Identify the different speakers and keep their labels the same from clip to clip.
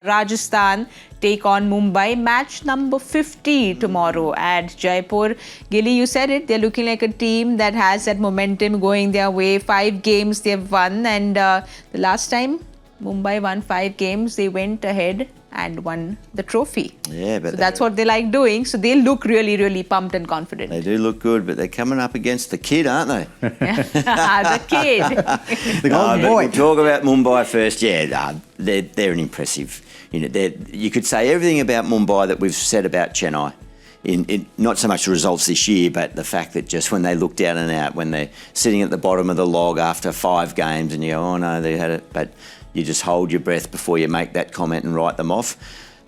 Speaker 1: Rajasthan take on Mumbai, match number 50 tomorrow at Jaipur. Gilly, you said it, they're looking like a team that has that momentum going their way. 5 games they've won, and the last time Mumbai won 5 games, they went ahead and won the trophy.
Speaker 2: Yeah, but
Speaker 1: so that's what they like doing. So they look really, really pumped and confident.
Speaker 2: They do look good, but they're coming up against the kid, aren't they?
Speaker 1: The kid.
Speaker 2: The golden boy. Talk about Mumbai first. Yeah, they're an impressive. You could say everything about Mumbai that we've said about Chennai. In not so much the results this year, but the fact that just when they look down and out, when they're sitting at the bottom of the log after 5 games, and you go, oh no, they had it, but you just hold your breath before you make that comment and write them off.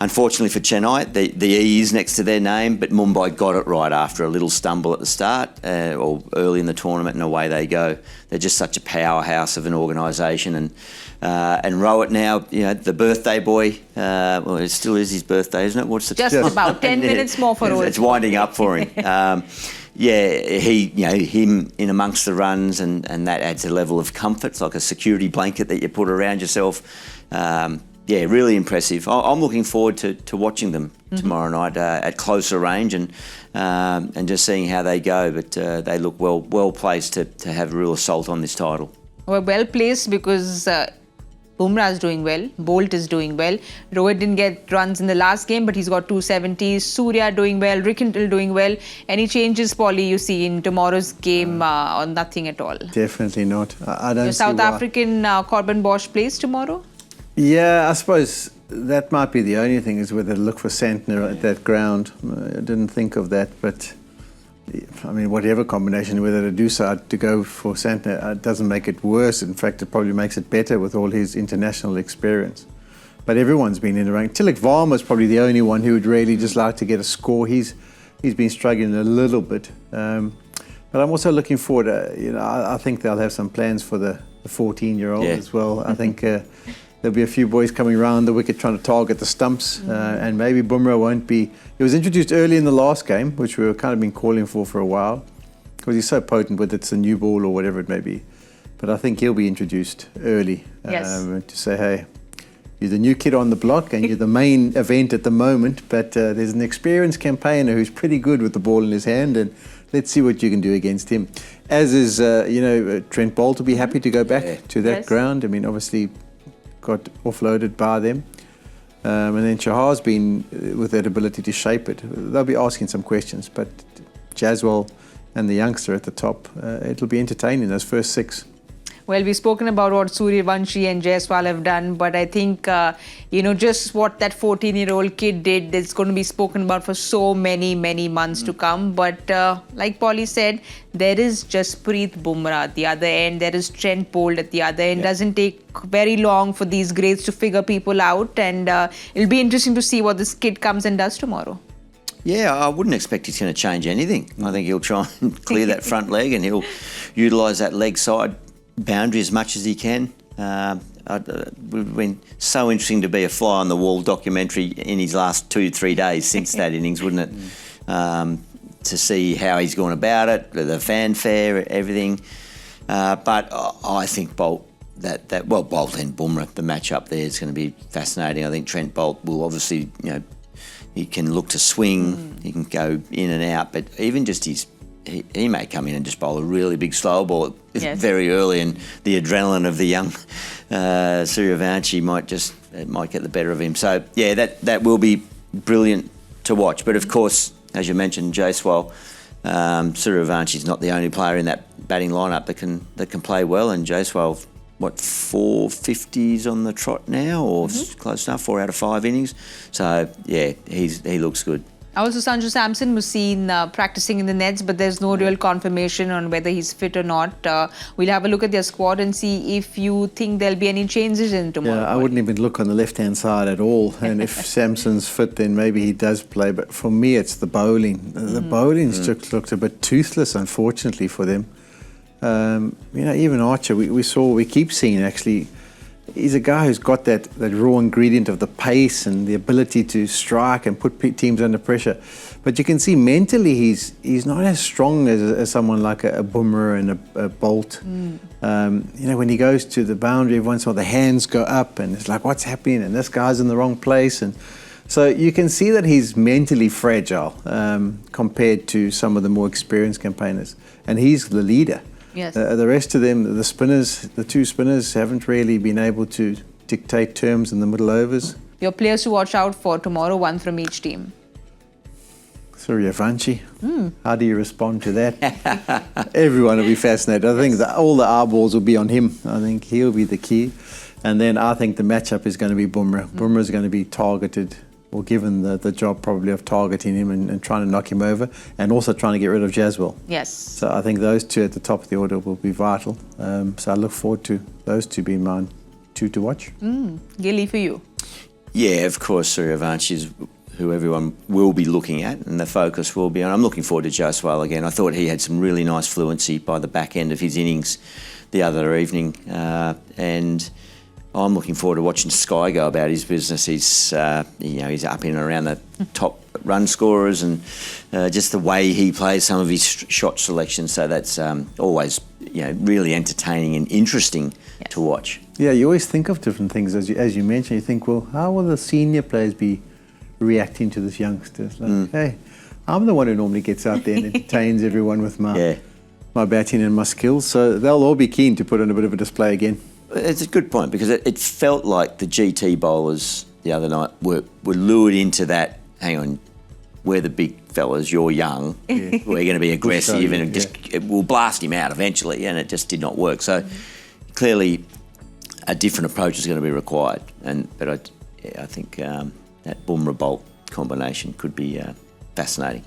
Speaker 2: Unfortunately for Chennai, the E is next to their name, but Mumbai got it right after a little stumble at the start or early in the tournament, and away they go. They're just such a powerhouse of an organisation, and Rohit now, the birthday boy. Well, it still is his birthday, isn't it? What's the
Speaker 1: just about 10 minutes more for Rohit.
Speaker 2: It's winding up for him. Him in amongst the runs, and that adds a level of comfort. It's like a security blanket that you put around yourself. Really impressive. I'm looking forward to watching them tomorrow night at closer range and just seeing how they go. But they look well placed to have a real assault on this title.
Speaker 1: Well placed because Bumrah is doing well, Bolt is doing well. Rohit didn't get runs in the last game, but he's got 270s. Surya doing well, Rickental doing well. Any changes, Polly, you see in tomorrow's game or nothing at all?
Speaker 3: Definitely not. I don't
Speaker 1: Your
Speaker 3: see
Speaker 1: South
Speaker 3: why.
Speaker 1: African Corbin Bosch plays tomorrow?
Speaker 3: Yeah, I suppose that might be the only thing, is whether to look for Santner at that ground. I didn't think of that, but I mean, whatever combination, whether to do so, to go for Santner, doesn't make it worse. In fact, it probably makes it better with all his international experience. But everyone's been in the rank. Tilak Varma's probably the only one who would really just like to get a score. He's been struggling a little bit. But I'm also looking forward to, I think they'll have some plans for the 14-year-old as well. I think there'll be a few boys coming around the wicket trying to target the stumps, and maybe Bumrah won't be. He was introduced early in the last game, which we were kind of been calling for a while, because he's so potent with it's a new ball or whatever it may be. But I think he'll be introduced early to say, hey, you're the new kid on the block and you're the main event at the moment, but there's an experienced campaigner who's pretty good with the ball in his hand, and let's see what you can do against him. As is, Trent Bolt will be happy to go back to that ground. I mean, obviously got offloaded by them. And then Shahar's been with that ability to shape it. They'll be asking some questions, but Jaswal and the youngster at the top, it'll be entertaining, those first 6.
Speaker 1: Well, we've spoken about what Suryavanshi and Jaiswal have done, but I think, just what that 14-year-old kid did, it's going to be spoken about for so many, many months to come. But like Polly said, there is Jasprit Bumrah at the other end. There is Trent Bolt at the other end. It doesn't take very long for these greats to figure people out. And it'll be interesting to see what this kid comes and does tomorrow.
Speaker 2: Yeah, I wouldn't expect he's going to change anything. I think he'll try and clear that front leg, and he'll utilise that leg side boundary as much as he can. It would have been so interesting to be a fly on the wall documentary in his last 2-3 days since that innings, wouldn't it? To see how he's gone about it, the fanfare, everything. But I think Bolt and Bumrah, the match up there is going to be fascinating. I think Trent Bolt will obviously, he can look to swing, he can go in and out, but even just he may come in and just bowl a really big slow ball very early, and the adrenaline of the young Suryavanshi might get the better of him. So yeah, that will be brilliant to watch. But of course, as you mentioned, Jaiswal, Suryavanshi not the only player in that batting lineup that can play well, and Jaiswal, 4 50s on the trot now, or close enough, 4 out of 5 innings. So yeah, he looks good.
Speaker 1: Also, Sanju Samson was seen practicing in the nets, but there's no real confirmation on whether he's fit or not. We'll have a look at their squad and see if you think there'll be any changes in tomorrow.
Speaker 3: Yeah, I wouldn't even look on the left-hand side at all. And if Samson's fit, then maybe he does play. But for me, it's the bowling. The bowling's looked a bit toothless, unfortunately, for them. Even Archer, we keep seeing actually he's a guy who's got that raw ingredient of the pace and the ability to strike and put teams under pressure. But you can see mentally he's not as strong as someone like a Bumrah and a Bolt. When he goes to the boundary, once all the hands go up and it's like, what's happening? And this guy's in the wrong place. And so you can see that he's mentally fragile compared to some of the more experienced campaigners. And he's the leader.
Speaker 1: Yes.
Speaker 3: The rest of them, the spinners, the two spinners, haven't really been able to dictate terms in the middle overs.
Speaker 1: Your players to watch out for tomorrow, one from each team.
Speaker 3: Suryavanshi. How do you respond to that? Everyone will be fascinated. I think all the eyeballs will be on him. I think he'll be the key. And then I think the matchup is going to be Bumrah. Bumrah is going to be targeted or given the job probably of targeting him and trying to knock him over, and also trying to get rid of Jaswell.
Speaker 1: Yes.
Speaker 3: So I think those two at the top of the order will be vital. So I look forward to those two being mine two to watch.
Speaker 1: Gilly, for you.
Speaker 2: Yeah, of course, Suryavanshi is who everyone will be looking at, and the focus will be on. I'm looking forward to Jaswell again. I thought he had some really nice fluency by the back end of his innings the other evening, and I'm looking forward to watching Sky go about his business. He's he's up in and around the top run scorers, and just the way he plays some of his shot selections. So that's always really entertaining and interesting to watch.
Speaker 3: Yeah, you always think of different things as you mentioned. You think, well, how will the senior players be reacting to this youngster? It's like, hey, I'm the one who normally gets out there and entertains everyone with my batting and my skills. So they'll all be keen to put on a bit of a display again.
Speaker 2: It's a good point, because it felt like the GT bowlers the other night were lured into that, hang on, we're the big fellas, you're young, we're going to be aggressive, and we'll blast him out eventually, and it just did not work. So clearly a different approach is going to be required. But I think that Bumrah Bolt combination could be fascinating.